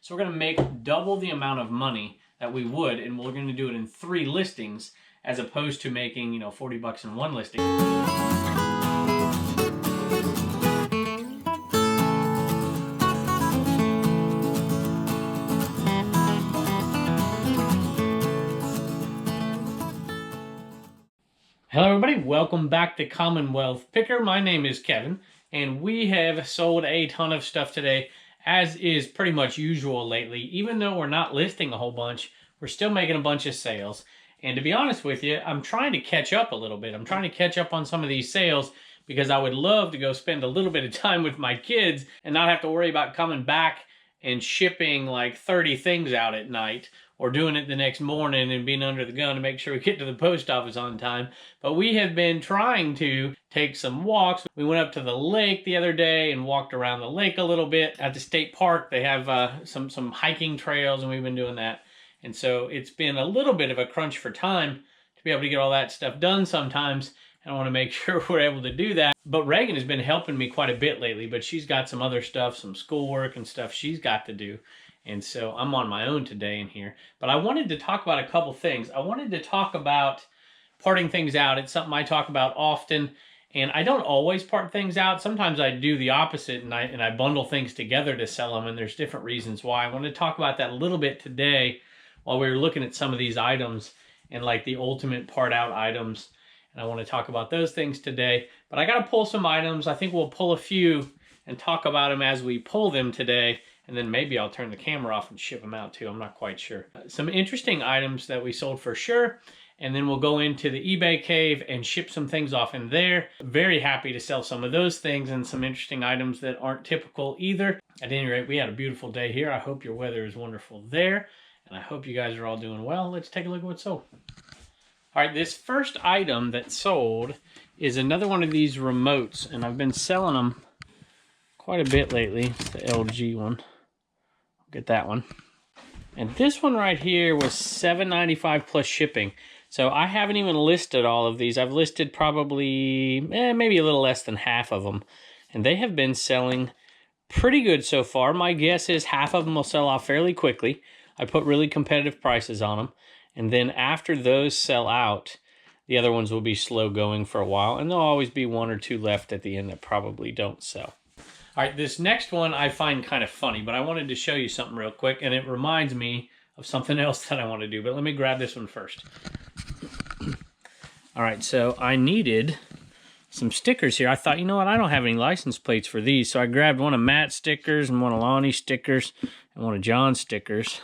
So we're going to make double the amount of money that we would, and we're going to do it in 3 listings as opposed to making, you know, 40 bucks in 1 listing. Hello everybody, welcome back to Commonwealth Picker. My name is Kevin, and we have sold a ton of stuff today, as is pretty much usual lately. Even though we're not listing a whole bunch, we're still making a bunch of sales. And to be honest with you, I'm trying to catch up a little bit. I'm trying to catch up on some of these sales because I would love to go spend a little bit of time with my kids and not have to worry about coming back and shipping like 30 things out at night, or doing it the next morning and being under the gun to make sure we get to the post office on time. But we have been trying to take some walks. We went up to the lake the other day and walked around the lake a little bit. At the state park, they have some hiking trails, and we've been doing that. And so it's been a little bit of a crunch for time to be able to get all that stuff done sometimes. And I want to make sure we're able to do that. But Reagan has been helping me quite a bit lately, but she's got some other stuff, some schoolwork and stuff she's got to do. And so I'm on my own today in here. But I wanted to talk about a couple things. I wanted to talk about parting things out. It's something I talk about often. And I don't always part things out. Sometimes I do the opposite, and I bundle things together to sell them. And there's different reasons why. I want to talk about that a little bit today while we were looking at some of these items and like the ultimate part out items. And I want to talk about those things today. But I got to pull some items. I think we'll pull a few and talk about them as we pull them today. And then maybe I'll turn the camera off and ship them out too. I'm not quite sure. Some interesting items that we sold for sure. And then we'll go into the eBay cave and ship some things off in there. Very happy to sell some of those things and some interesting items that aren't typical either. At any rate, we had a beautiful day here. I hope your weather is wonderful there. And I hope you guys are all doing well. Let's take a look at what sold. All right, this first item that sold is another one of these remotes. And I've been selling them quite a bit lately. It's the LG one. Get that one. And this one right here was $7.95 plus shipping. So I haven't even listed all of these. I've listed probably maybe a little less than half of them. And they have been selling pretty good so far. My guess is half of them will sell off fairly quickly. I put really competitive prices on them. And then after those sell out, the other ones will be slow going for a while. And there'll always be 1 or 2 left at the end that probably don't sell. All right, this next one I find kind of funny, but I wanted to show you something real quick, and it reminds me of something else that I want to do, but let me grab this one first. All right, so I needed some stickers here. I thought, you know what, I don't have any license plates for these, so I grabbed one of Matt's stickers and one of Lonnie's stickers and one of John's stickers.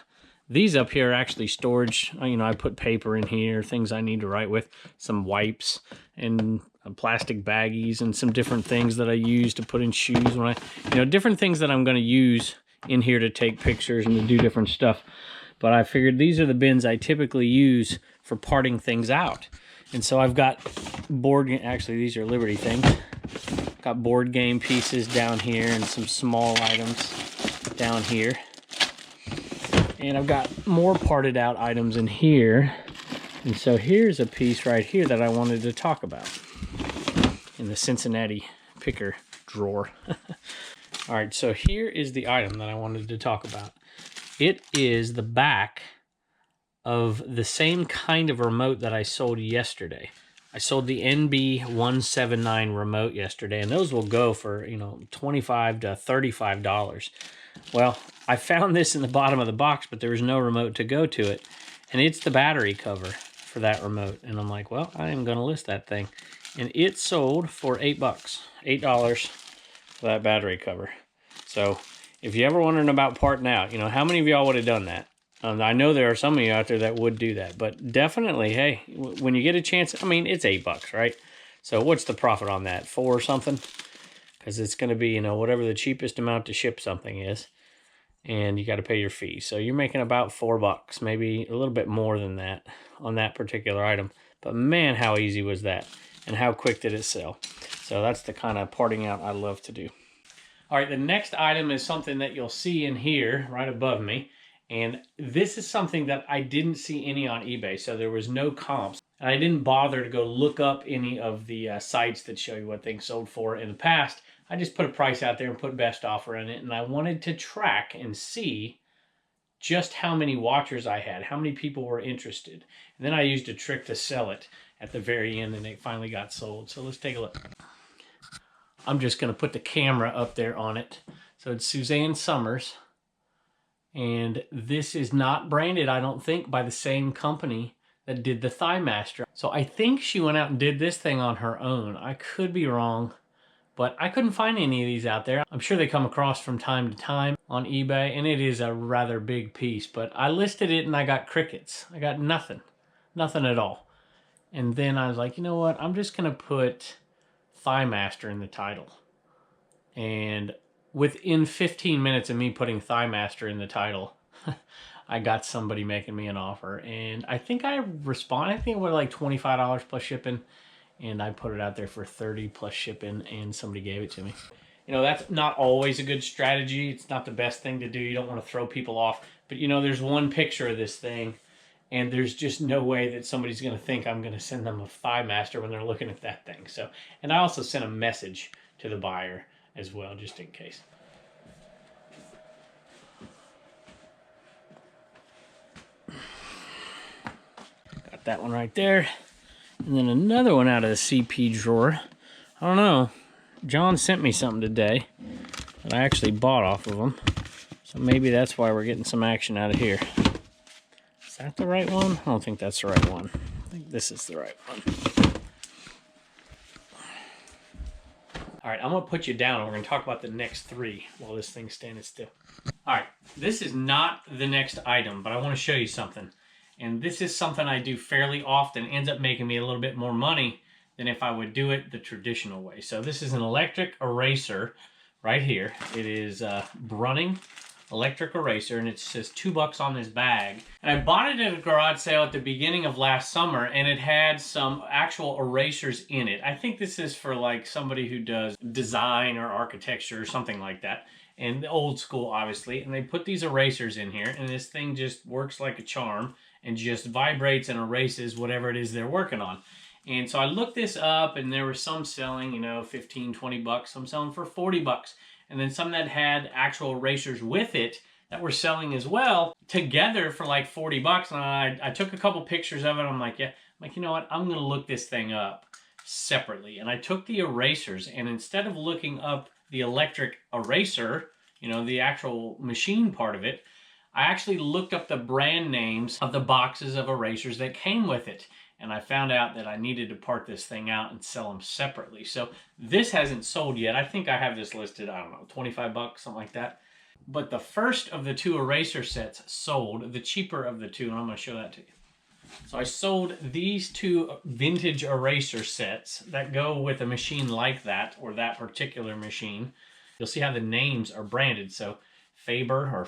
These up here are actually storage. You know, I put paper in here, things I need to write with, some wipes, and plastic baggies, and some different things that I use to put in shoes when different things that I'm going to use in here to take pictures and to do different stuff. But I figured these are the bins I typically use for parting things out. And so I've got actually these are Liberty things. Got board game pieces down here and some small items down here. And I've got more parted out items in here. And so here's a piece right here that I wanted to talk about in the Cincinnati Picker drawer. All right, so here is the item that I wanted to talk about. It is the back of the same kind of remote that I sold yesterday. I sold the NB179 remote yesterday, and those will go for, $25 to $35. Well, I found this in the bottom of the box, but there was no remote to go to it. And it's the battery cover for that remote. And I'm like, well, I am going to list that thing. And it sold for $8. $8 for that battery cover. So if you're ever wondering about parting out, how many of y'all would have done that? I know there are some of you out there that would do that. But definitely, hey, when you get a chance, it's $8, right? So what's the profit on that? 4 or something? Because it's going to be, whatever the cheapest amount to ship something is. And you got to pay your fee. So you're making about $4, maybe a little bit more than that on that particular item. But man, how easy was that? And how quick did it sell? So that's the kind of parting out I love to do. All right, the next item is something that you'll see in here right above me. And this is something that I didn't see any on eBay. So there was no comps. And I didn't bother to go look up any of the sites that show you what things sold for in the past. I just put a price out there and put best offer in it. And I wanted to track and see just how many watchers I had, how many people were interested. And then I used a trick to sell it at the very end, and it finally got sold. So let's take a look. I'm just going to put the camera up there on it. So it's Suzanne Summers. And this is not branded, I don't think, by the same company that did the Thigh Master. So I think she went out and did this thing on her own. I could be wrong, but I couldn't find any of these out there. I'm sure they come across from time to time on eBay, and it is a rather big piece, but I listed it and I got crickets. I got nothing at all. And then I was like, you know what? I'm just gonna put Thigh Master in the title. And within 15 minutes of me putting Thigh Master in the title, I got somebody making me an offer. And I think I responded, I think it was like $25 plus shipping. And I put it out there for $30 plus shipping, and somebody gave it to me. You know, that's not always a good strategy. It's not the best thing to do. You don't want to throw people off. But, you know, there's one picture of this thing, and there's just no way that somebody's going to think I'm going to send them a Thigh Master when they're looking at that thing. So, and I also sent a message to the buyer as well, just in case. Got that one right there. And then another one out of the CP drawer. I don't know. John sent me something today that I actually bought off of him. So maybe that's why we're getting some action out of here. Is that the right one? I don't think that's the right one. I think this is the right one. All right, I'm going to put you down and we're going to talk about the next three while this thing's standing still. All right, this is not the next item, but I want to show you something. And this is something I do fairly often. Ends up making me a little bit more money than if I would do it the traditional way. So this is an electric eraser right here. It is a Brunning electric eraser, and it says $2 on this bag. And I bought it at a garage sale at the beginning of last summer, and it had some actual erasers in it. I think this is for like somebody who does design or architecture or something like that. And old school, obviously. And they put these erasers in here, and this thing just works like a charm and just vibrates and erases whatever it is they're working on. And so I looked this up, and there were some selling, you know, 15, 20 bucks. Some selling for 40 bucks. And then some that had actual erasers with it that were selling as well together for like 40 bucks. And I took a couple pictures of it. I'm like, yeah, I'm like, you know what? I'm going to look this thing up separately. And I took the erasers, and instead of looking up the electric eraser, you know, the actual machine part of it, I actually looked up the brand names of the boxes of erasers that came with it. And I found out that I needed to part this thing out and sell them separately. So this hasn't sold yet. I think I have this listed, I don't know, 25 bucks, something like that. But the first of the two eraser sets sold, the cheaper of the two, and I'm going to show that to you. So I sold these two vintage eraser sets that go with a machine like that, or that particular machine. You'll see how the names are branded. So Faber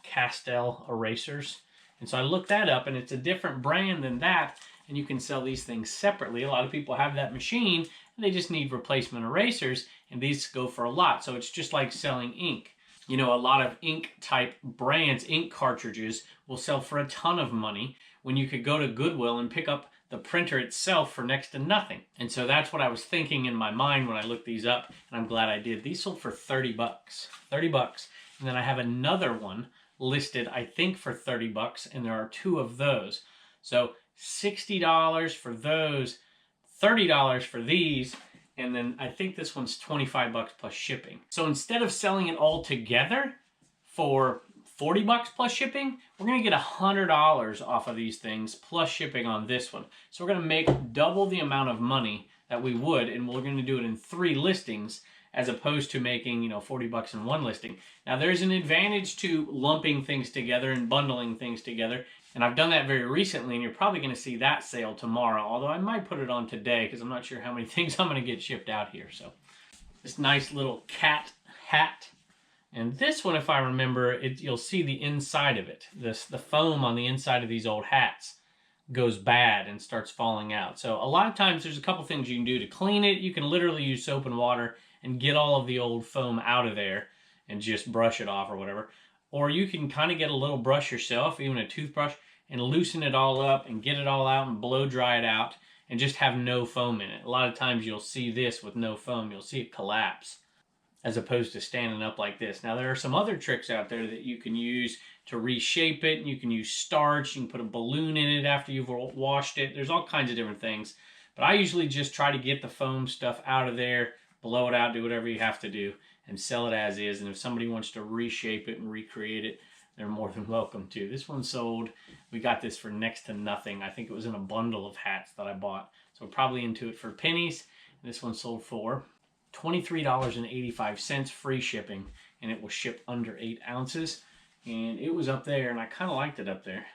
Castell erasers. And so I looked that up, and it's a different brand than that, and you can sell these things separately. A lot of people have that machine, and they just need replacement erasers, and these go for a lot. So it's just like selling ink. You know, a lot of ink type brands, ink cartridges, will sell for a ton of money when you could go to Goodwill and pick up the printer itself for next to nothing. And so that's what I was thinking in my mind when I looked these up, and I'm glad I did. These sold for 30 bucks. 30 bucks. And then I have another one listed, I think, for 30 bucks, and there are two of those. So $60 for those, $30 for these, and then I think this one's 25 bucks plus shipping. So instead of selling it all together for 40 bucks plus shipping, we're going to get $100 off of these things plus shipping on this one. So we're going to make double the amount of money that we would, and we're going to do it in 3 listings as opposed to making, you know, 40 bucks in one listing. Now, there's an advantage to lumping things together and bundling things together, and I've done that very recently, and you're probably going to see that sale tomorrow, although I might put it on today because I'm not sure how many things I'm going to get shipped out here. So this nice little cat hat. And this one, if I remember, you'll see the inside of it. The foam on the inside of these old hats goes bad and starts falling out. So a lot of times there's a couple things you can do to clean it. You can literally use soap and water and get all of the old foam out of there and just brush it off or whatever. Or you can kind of get a little brush yourself, even a toothbrush, and loosen it all up and get it all out and blow dry it out and just have no foam in it. A lot of times you'll see this with no foam. You'll see it collapse. as opposed to standing up like this. Now, there are some other tricks out there that you can use to reshape it. You can use starch. You can put a balloon in it after you've washed it. There's all kinds of different things. But I usually just try to get the foam stuff out of there, blow it out, do whatever you have to do, and sell it as is. And if somebody wants to reshape it and recreate it, they're more than welcome to. This one sold. We got this for next to nothing. I think it was in a bundle of hats that I bought. So we're probably into it for pennies. This one sold for $23.85 free shipping, and it will ship under 8 ounces. And it was up there, and I kind of liked it up there.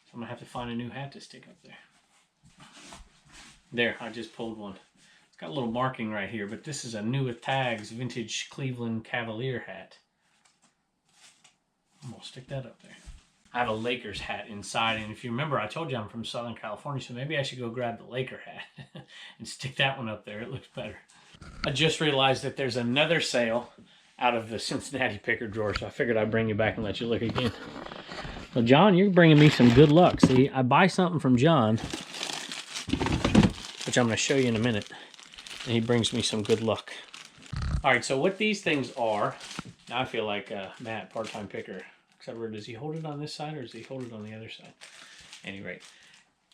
So I'm going to have to find a new hat to stick up there. There, I just pulled one. It's got a little marking right here, but this is a new with tags vintage Cleveland Cavalier hat. I'm going to stick that up there. I have a Lakers hat inside, and if you remember, I told you I'm from Southern California, so maybe I should go grab the Laker hat and stick that one up there. It looks better. I just realized that there's another sale out of the Cincinnati picker drawer, so I figured I'd bring you back and let you look again. Well, John, you're bringing me some good luck. See, I buy something from John, which I'm going to show you in a minute, and he brings me some good luck. All right, so what these things are, now I feel like Matt, part-time picker, except for does he hold it on this side or does he hold it on the other side? Anyway,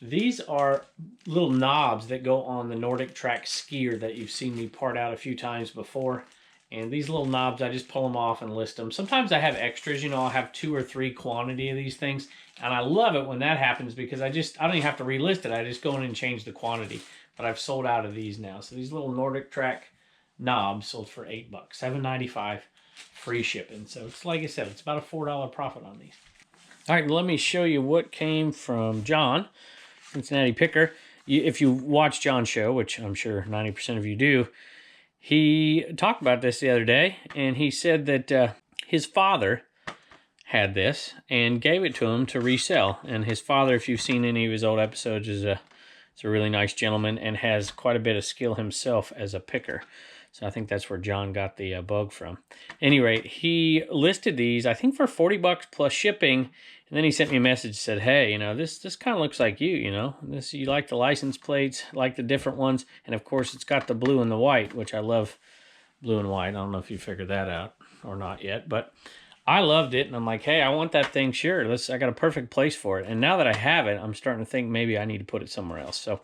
these are little knobs that go on the Nordic Track skier that you've seen me part out a few times before. And these little knobs, I just pull them off and list them. Sometimes I have extras, you know, I'll have 2 or 3 quantity of these things. And I love it when that happens because I don't even have to relist it. I just go in and change the quantity. But I've sold out of these now. So these little Nordic Track knobs sold for $8, $7.95 free shipping. So it's like I said, it's about a $4 profit on these. All right, let me show you what came from John, Cincinnati Picker. If you watch John's show, which I'm sure 90% of you do, he talked about this the other day, and he said that his father had this and gave it to him to resell. And his father, if you've seen any of his old episodes, is a really nice gentleman and has quite a bit of skill himself as a picker. So I think that's where John got the bug from. At any rate, he listed these, I think, for $40 plus shipping. And then he sent me a message, said, hey, you know, this kind of looks like you know. You like the license plates, like the different ones. And, of course, it's got the blue and the white, which I love blue and white. I don't know if you figured that out or not yet. But I loved it, and I'm like, hey, I want that thing, sure. I got a perfect place for it. And now that I have it, I'm starting to think maybe I need to put it somewhere else. So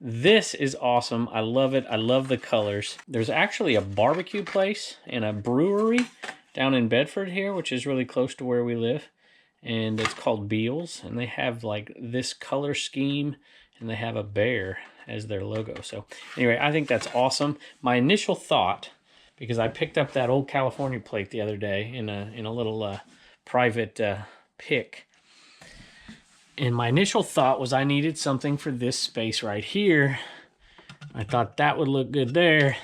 this is awesome. I love it. I love the colors. There's actually a barbecue place and a brewery down in Bedford here, which is really close to where we live. And it's called Beals, and they have like this color scheme, and they have a bear as their logo. So anyway, I think that's awesome. My initial thought, because I picked up that old California plate the other day in a little private pick, and my initial thought was I needed something for this space right here. I thought that would look good there.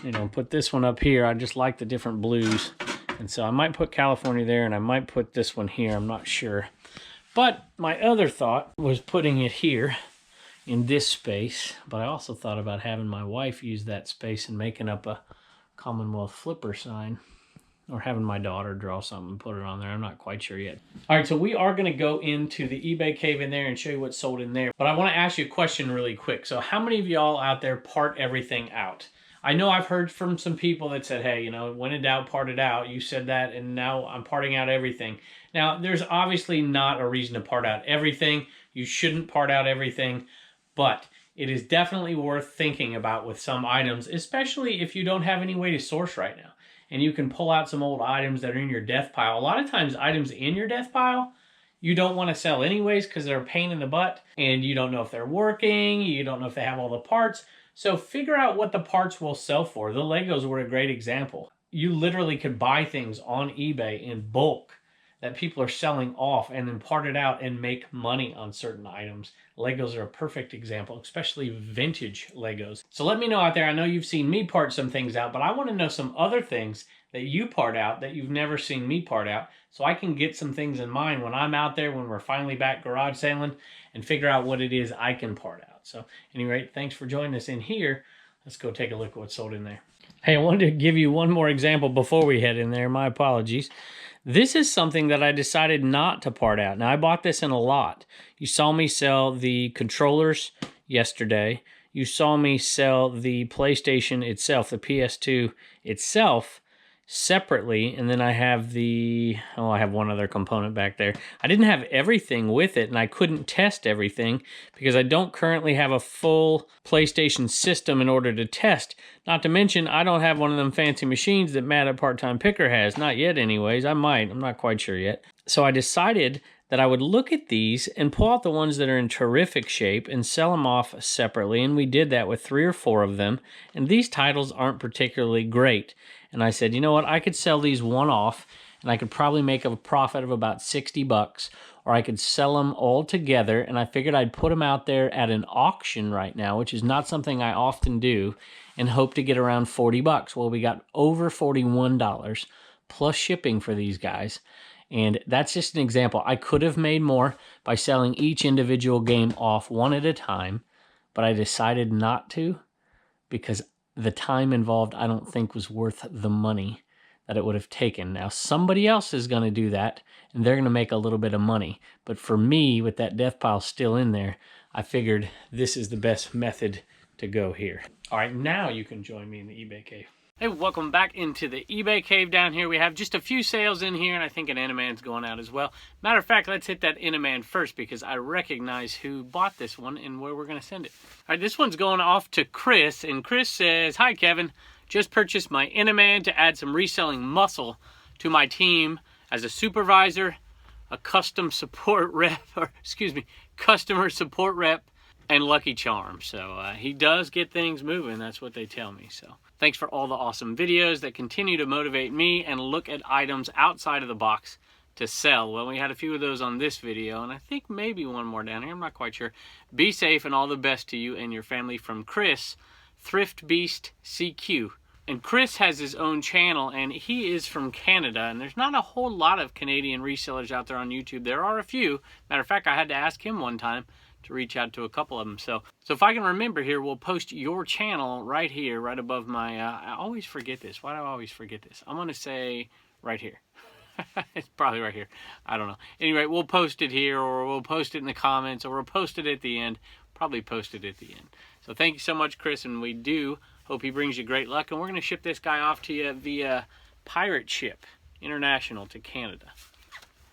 You know, put this one up here. I just like the different blues. And so I might put California there, and I might put this one here. I'm not sure. But my other thought was putting it here in this space. But I also thought about having my wife use that space and making up a Commonwealth flipper sign. Or having my daughter draw something and put it on there. I'm not quite sure yet. All right, so we are going to go into the eBay cave in there and show you what's sold in there. But I want to ask you a question really quick. So how many of y'all out there part everything out? I know I've heard from some people that said, hey, you know, when in doubt, part it out. You said that, and now I'm parting out everything. Now, there's obviously not a reason to part out everything. You shouldn't part out everything, but it is definitely worth thinking about with some items, especially if you don't have any way to source right now. And you can pull out some old items that are in your death pile. A lot of times, items in your death pile, you don't want to sell anyways because they're a pain in the butt, and you don't know if they're working, you don't know if they have all the parts. So figure out what the parts will sell for. The Legos were a great example. You literally could buy things on eBay in bulk that people are selling off and then part it out and make money on certain items. Legos are a perfect example, especially vintage Legos. So let me know out there. I know you've seen me part some things out, but I want to know some other things that you part out that you've never seen me part out, so I can get some things in mind when I'm out there, when we're finally back garage sailing, and figure out what it is I can part out. So anyway, thanks for joining us in here. Let's go take a look at what's sold in there. Hey, I wanted to give you one more example before we head in there. My apologies. This is something that I decided not to part out. Now, I bought this in a lot. You saw me sell the controllers yesterday. you saw me sell the PlayStation itself, the PS2 itself, separately, and then I have I have one other component back there. I didn't have everything with it, and I couldn't test everything because I don't currently have a full PlayStation system in order to test. Not to mention, I don't have one of them fancy machines that Matt at Part-Time Picker has. Not yet anyways. I might. I'm not quite sure yet. So I decided that I would look at these and pull out the ones that are in terrific shape and sell them off separately, and we did that with 3 or 4 of them, and these titles aren't particularly great. And I said, you know what, I could sell these one off, and I could probably make a profit of about $60, or I could sell them all together, and I figured I'd put them out there at an auction right now, which is not something I often do, and hope to get around $40. Well, we got over $41 plus shipping for these guys. And that's just an example. I could have made more by selling each individual game off one at a time, but I decided not to because the time involved I don't think was worth the money that it would have taken. Now, somebody else is going to do that, and they're going to make a little bit of money. But for me, with that death pile still in there, I figured this is the best method to go here. All right, now you can join me in the eBay cave. Hey, welcome back into the eBay cave. Down here we have just a few sales in here, and I think an Eneman's going out as well. Matter of fact, let's hit that Eneman first because I recognize who bought this one and where we're going to send it. All right, this one's going off to Chris, and Chris says, "Hi, Kevin. Just purchased my Eneman to add some reselling muscle to my team as a supervisor, a customer support rep, and Lucky Charm." So he does get things moving. That's what they tell me. So thanks for all the awesome videos that continue to motivate me and look at items outside of the box to sell. Well, we had a few of those on this video, and I think maybe one more down here. I'm not quite sure. Be safe and all the best to you and your family, from Chris, Thrift Beast CQ. And Chris has his own channel, and he is from Canada, and there's not a whole lot of Canadian resellers out there on YouTube. There are a few. Matter of fact, I had to ask him one time to reach out to a couple of them. So if I can remember here, we'll post your channel right here, right above my, I always forget this. Why do I always forget this? I'm going to say right here. It's probably right here. I don't know. Anyway, we'll post it here, or we'll post it in the comments, or we'll post it at the end. Probably post it at the end. So thank you so much, Chris, and we do hope he brings you great luck. And we're going to ship this guy off to you via pirate ship, international, to Canada.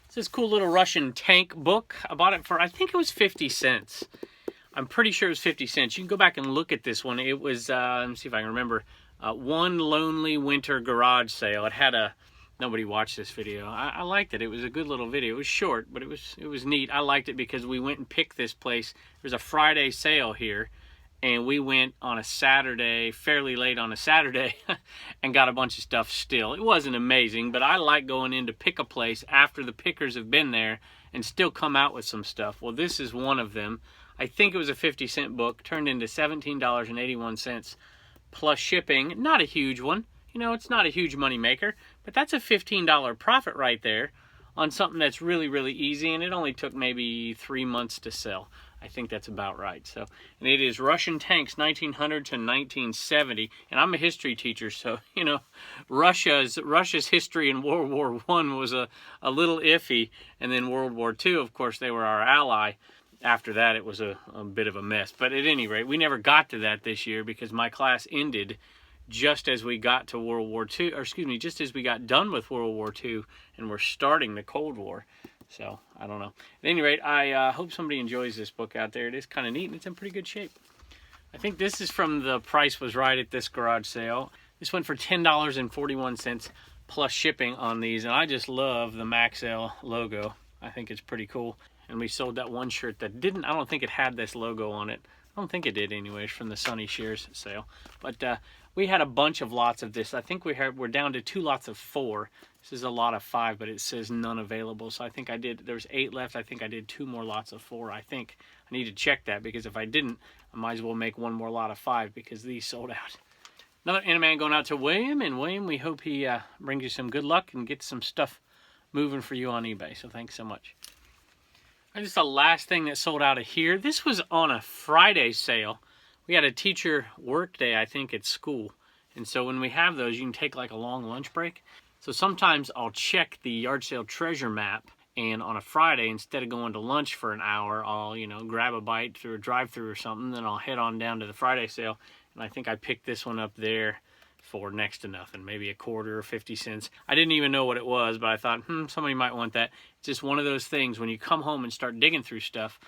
It's this cool little Russian tank book. I bought it for, I think it was 50 cents. I'm pretty sure it was 50 cents. You can go back and look at this one. It was, let me see if I can remember, One Lonely Winter Garage Sale. It had a, nobody watched this video. I liked it. It was a good little video. It was short, but it was neat. I liked it because we went and picked this place. There's a Friday sale here, and we went on a Saturday, fairly late on a Saturday, and got a bunch of stuff still. It wasn't amazing, but I like going in to pick a place after the pickers have been there and still come out with some stuff. Well, this is one of them. I think it was a 50-cent book, turned into $17.81 plus shipping. Not a huge one. You know, it's not a huge money maker, but that's a $15 profit right there on something that's really, really easy, and it only took maybe 3 months to sell. I think that's about right. So, and it is Russian tanks, 1900 to 1970. And I'm a history teacher, so, you know, Russia's history in World War I was a little iffy. And then World War II, of course, they were our ally. After that, it was a bit of a mess. But at any rate, we never got to that this year because my class ended just as we got to World War II, or excuse me, just as we got done with World War II and we're starting the Cold War. So, I don't know. At any rate, I hope somebody enjoys this book out there. It is kind of neat, and it's in pretty good shape. I think this is from the Price Was Right at this garage sale. This went for $10.41 plus shipping on these, and I just love the Maxell logo. I think it's pretty cool. And we sold that one shirt that didn't, I don't think it had this logo on it. I don't think it did anyways, from the Sunny Shears sale. But we had a bunch of lots of this. I think we're down to 2 lots of 4. This is a lot of 5, but it says none available. So I think there's 8 left. I think I did 2 more lots of 4. I think I need to check that, because if I didn't, I might as well make 1 more lot of 5 because these sold out. Another Eneman going out to William, and William, we hope he brings you some good luck and gets some stuff moving for you on eBay. So thanks so much. And just the last thing that sold out of here. This was on a Friday sale. We had a teacher work day, I think, at school. And so when we have those, you can take like a long lunch break. So sometimes I'll check the yard sale treasure map, And on a Friday, instead of going to lunch for an hour, I'll, you know, grab a bite through a drive-through or something, then I'll head on down to the Friday sale. And I think I picked this one up there for next to nothing, maybe a quarter or 50 cents. I didn't even know what it was, but I thought, somebody might want that. It's just one of those things when you come home and start digging through stuff,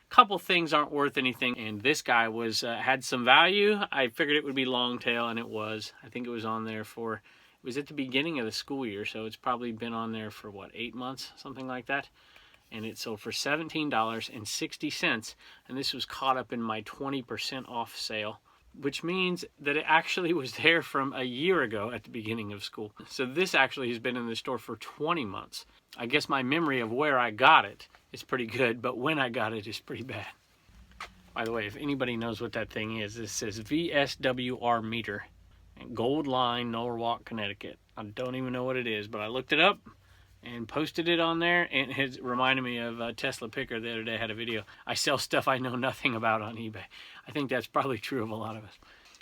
a couple things aren't worth anything, and this guy was had some value. I figured it would be long tail, and it was. I think it was on there for, it was at the beginning of the school year, so it's probably been on there for, what, 8 months, something like that. And it sold for $17.60, and this was caught up in my 20% off sale, which means that it actually was there from a year ago at the beginning of school. So this actually has been in the store for 20 months. I guess my memory of where I got it is pretty good, but when I got it is pretty bad. By the way, if anybody knows what that thing is, this says VSWR meter, and Gold Line, Norwalk, Connecticut. I don't even know what it is, but I looked it up and posted it on there, and it reminded me of Tesla Picker the other day. Had a video. I sell stuff I know nothing about on eBay. I think that's probably true of a lot of us.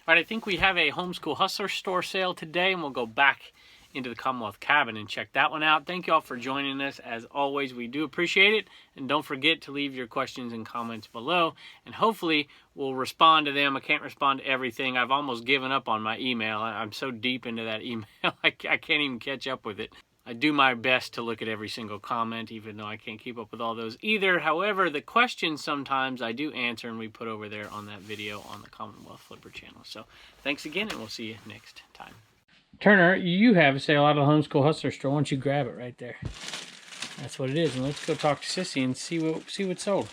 All right, I think we have a Homeschool Hustler store sale today, and we'll go back into the Commonwealth cabin and check that one out. Thank you all for joining us. As always, we do appreciate it, and don't forget to leave your questions and comments below, and hopefully we'll respond to them. I can't respond to everything. I've almost given up on my email. I'm so deep into that email, I can't even catch up with it. I do my best to look at every single comment, even though I can't keep up with all those either. However, the questions sometimes I do answer, and we put over there on that video on the Commonwealth Flipper channel. So thanks again, and we'll see you next time. Turner, you have a sale out of the Homeschool Hustler store. Why don't you grab it right there? That's what it is. And let's go talk to Sissy and see what's sold.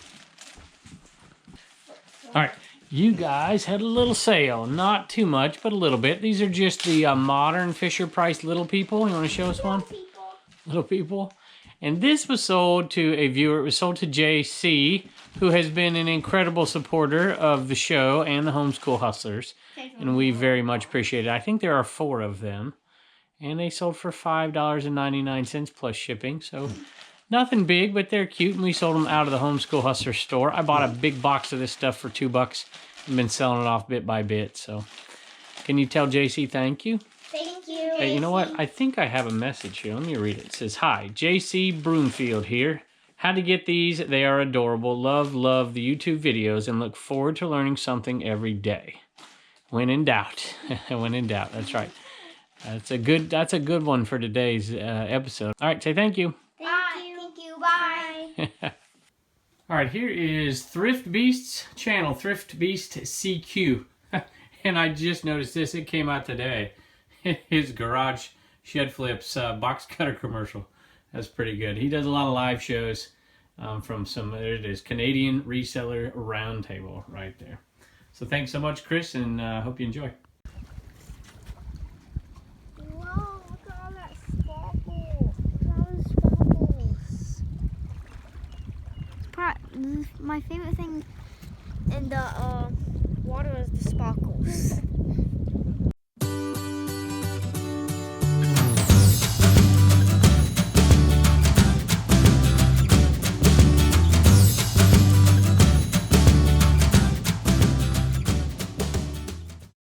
All right. You guys had a little sale. Not too much, but a little bit. These are just the modern Fisher Price Little People. You want to show us one? Little People. And this was sold to a viewer. It was sold to JC, who has been an incredible supporter of the show and the Homeschool Hustlers. And we very much appreciate it. I think there are 4 of them. And they sold for $5.99 plus shipping. So nothing big, but they're cute, and we sold them out of the Homeschool Hustler store. I bought a big box of this stuff for $2 and been selling it off bit by bit. So can you tell JC thank you? Thank you. Hey, you know what? I think I have a message here. Let me read it. It says, "Hi, JC Broomfield here. How to get these? They are adorable. Love the YouTube videos and look forward to learning something every day. When in doubt." When in doubt. That's right. That's a good one for today's episode. All right, say thank you. Thank you. Bye. All right, here is Thrift Beast's channel, Thrift Beast CQ. And I just noticed this. It came out today. His garage shed flips box cutter commercial. That's pretty good. He does a lot of live shows from some, there it is, Canadian Reseller Roundtable right there. So thanks so much, Chris, and hope you enjoy. Wow, look at all that sparkle. Look at all those sparkles. My favorite thing in the water is the sparkles.